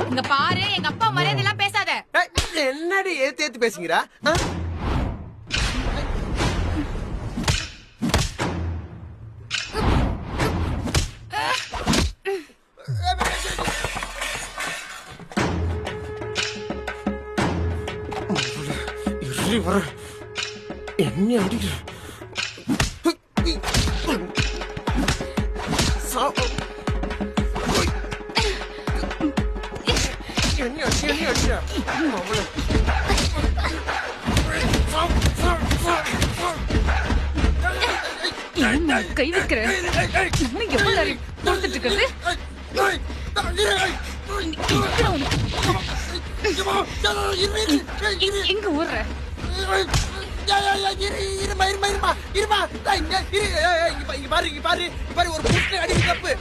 இங்க பாரு, எங்க அப்பா மரியாதை எல்லாம் பேசாத. என்னடி ஏத்து பேசுகிறா? என்ன அடிக்கிற? கை வைக்கிற எவ்வளவு நேரம் கொடுத்துட்டு இருக்கிறது? எங்க ஊர்ற? பாரு ஒரு புஷ்ண அடி தப்பு.